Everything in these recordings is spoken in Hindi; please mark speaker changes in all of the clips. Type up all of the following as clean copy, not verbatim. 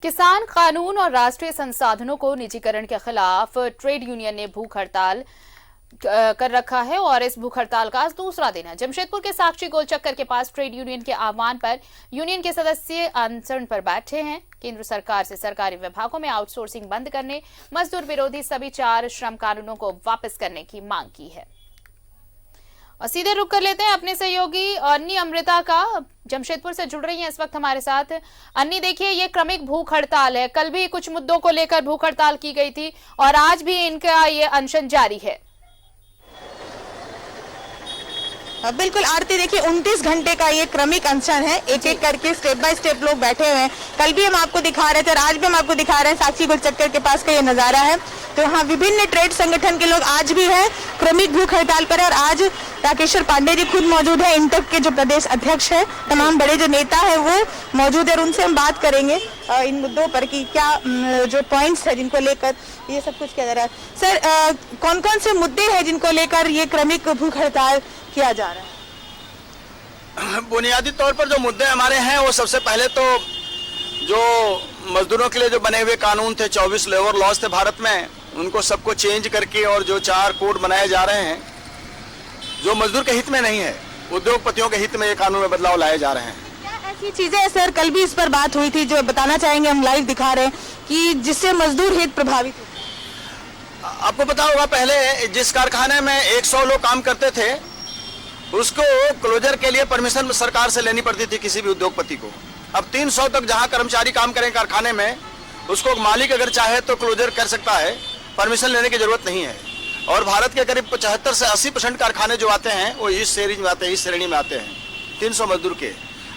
Speaker 1: किसान कानून और राष्ट्रीय संसाधनों को निजीकरण के खिलाफ ट्रेड यूनियन ने भूख हड़ताल कर रखा है और इस भूख हड़ताल का आज दूसरा दिन है। जमशेदपुर के साक्षी गोलचक्कर के पास ट्रेड यूनियन के आह्वान पर यूनियन के सदस्य अनशन पर बैठे हैं। केंद्र सरकार से सरकारी विभागों में आउटसोर्सिंग बंद करने, मजदूर विरोधी सभी 4 श्रम कानूनों को वापस करने की मांग की है। और सीधे रुक कर लेते हैं अपने सहयोगी अन्नी अमृता का, जमशेदपुर से जुड़ रही हैं इस वक्त हमारे साथ। अन्नी, देखिए ये क्रमिक भूख हड़ताल है, कल भी कुछ मुद्दों को लेकर भूख हड़ताल की गई थी और आज भी इनका ये अनशन जारी है।
Speaker 2: बिल्कुल आरती, देखिए 29 घंटे का ये क्रमिक अनशन है। एक एक करके स्टेप बाय स्टेप लोग बैठे हुए हैं। कल भी हम आपको दिखा रहे थे और आज भी हम आपको दिखा रहे हैं, साक्षी गोलचक्कर के पास का ये नजारा है। तो यहाँ विभिन्न ट्रेड संगठन के लोग आज भी हैं क्रमिक भूख हड़ताल पर। और आज राकेश्वर पांडे जी खुद मौजूद है, इंटक के जो प्रदेश अध्यक्ष है, तमाम बड़े जो नेता है वो मौजूद है और उनसे हम बात करेंगे इन मुद्दों पर कि क्या जो पॉइंट्स है जिनको लेकर ये सब कुछ किया जा रहा है। सर, कौन कौन से मुद्दे हैं जिनको लेकर ये क्रमिक भूख हड़ताल किया जा रहा है?
Speaker 3: बुनियादी तौर पर जो मुद्दे हमारे हैं वो सबसे पहले तो जो मजदूरों के लिए जो बने हुए कानून थे, 24 लेबर लॉज थे भारत में, उनको सबको चेंज करके और जो 4 कोड बनाए जा रहे हैं जो मजदूर के हित में नहीं है, उद्योगपतियों के हित में ये कानून में बदलाव लाए जा रहे हैं।
Speaker 2: क्या ऐसी चीजें हैं सर, कल भी इस पर बात हुई थी, जो बताना चाहेंगे, हम लाइव दिखा रहे हैं कि जिससे मजदूर हित प्रभावित हो?
Speaker 3: आपको पता होगा पहले जिस कारखाने में 100 लोग काम करते थे उसको क्लोजर के लिए परमिशन सरकार से लेनी पड़ती थी किसी भी उद्योगपति को। अब 300 तक जहां कर्मचारी काम करें कारखाने में, उसको मालिक अगर चाहे तो क्लोजर कर सकता है, परमिशन लेने की जरूरत नहीं है। और भारत के करीब 75 से 80% कारखाने जो आते हैं वो इस श्रेणी में आते हैं 300 मजदूर के।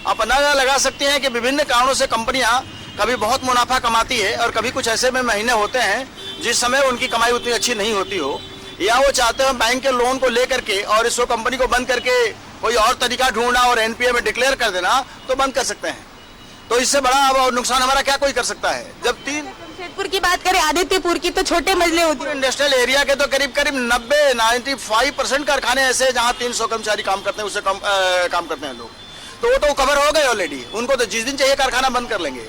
Speaker 3: आप अंदाजा लगा सकते हैं कि विभिन्न कारणों से कंपनियां कभी बहुत मुनाफा कमाती है और कभी कुछ ऐसे में महीने होते हैं जिस समय उनकी कमाई उतनी अच्छी नहीं होती हो, या वो चाहते हैं बैंक के लोन को लेकर के और इसको कंपनी को बंद करके कोई और तरीका ढूंढना और एनपीए में डिक्लेयर कर देना, तो बंद कर सकते हैं। तो इससे बड़ा नुकसान हमारा क्या कोई कर सकता है। जब
Speaker 2: जमशेदपुर की बात करें, आदित्यपुर की, तो छोटे मजले होते हैं।
Speaker 3: इंडस्ट्रियल एरिया के तो करीब 95% कारखाने ऐसे जहाँ 300 कर्मचारी काम करते हैं, उससे कम काम करते हैं लोग, तो वो तो कवर हो गए ऑलरेडी। उनको तो जिस दिन चाहिए कारखाना बंद कर लेंगे।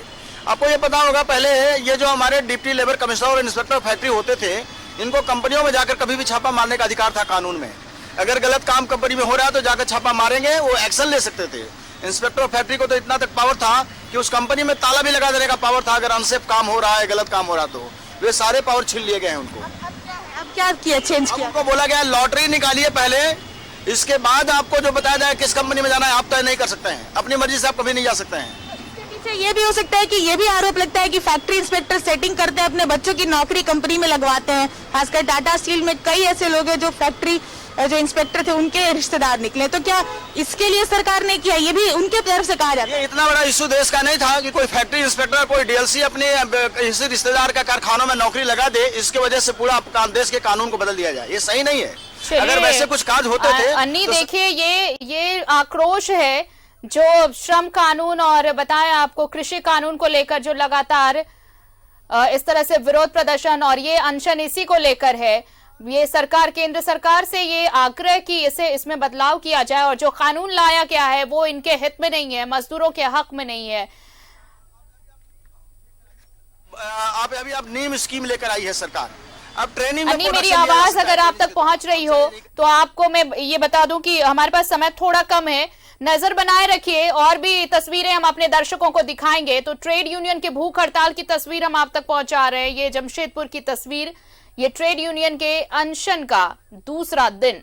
Speaker 3: आपको ये पता होगा पहले ये जो हमारे डिप्टी लेबर कमिश्नर और इंस्पेक्टर फैक्ट्री होते थे, इनको कंपनियों में जाकर कभी भी छापा मारने का अधिकार था कानून में। अगर गलत काम कंपनी में हो रहा है तो जाकर छापा मारेंगे, वो एक्शन ले सकते थे। इंस्पेक्टर फैक्ट्री को तो इतना तक पावर था कि उस कंपनी में ताला भी लगा देने का पावर था अगर अनसेफ काम हो रहा है, गलत काम हो रहा तो। वे सारे पावर छीन लिए गए हैं उनको।
Speaker 2: अब क्या किया, चेंज किया?
Speaker 3: उनको बोला गया लॉटरी निकालिए पहले, इसके बाद आपको जो बताया जाए किस कंपनी में जाना है आप तय नहीं कर सकते हैं। अपनी मर्जी से आप कभी नहीं जा सकते हैं।
Speaker 2: ये भी हो सकता है कि ये भी आरोप लगता है कि फैक्ट्री इंस्पेक्टर सेटिंग करते हैं, अपने बच्चों की नौकरी कंपनी में लगवाते हैं। खासकर टाटा स्टील में कई ऐसे लोग हैं जो फैक्ट्री जो इंस्पेक्टर थे उनके रिश्तेदार निकले। तो क्या इसके लिए सरकार ने किया, ये भी उनके तरफ से कहा जाता है?
Speaker 3: ये इतना बड़ा इशू देश का नहीं था कि कोई फैक्ट्री इंस्पेक्टर कोई डीएलसी अपने किसी रिश्तेदार का कारखानों में नौकरी लगा दे, इसकी वजह से पूरा देश के कानून को बदल दिया जाए। ये सही नहीं है। अगर वैसे कुछ काज होते थे।
Speaker 1: अन्नी, देखिए ये आक्रोश है जो श्रम कानून और बताया आपको कृषि कानून को लेकर जो लगातार इस तरह से विरोध प्रदर्शन और ये अनशन इसी को लेकर है। ये सरकार, केंद्र सरकार से ये आग्रह कि इसमें बदलाव किया जाए और जो कानून लाया गया है वो इनके हित में नहीं है, मजदूरों के हक में नहीं है।
Speaker 3: आप नीम स्कीम लेकर आई है सरकार। अब ट्रेनिंग
Speaker 1: अन्नी, मेरी आवाज अगर आप तक पहुंच रही हो तो आपको मैं ये बता दूं कि हमारे पास समय थोड़ा कम है, नजर बनाए रखिए। और भी तस्वीरें हम अपने दर्शकों को दिखाएंगे। तो ट्रेड यूनियन के भूख हड़ताल की तस्वीर हम आप तक पहुंचा रहे हैं। ये जमशेदपुर की तस्वीर, ये ट्रेड यूनियन के अनशन का दूसरा दिन।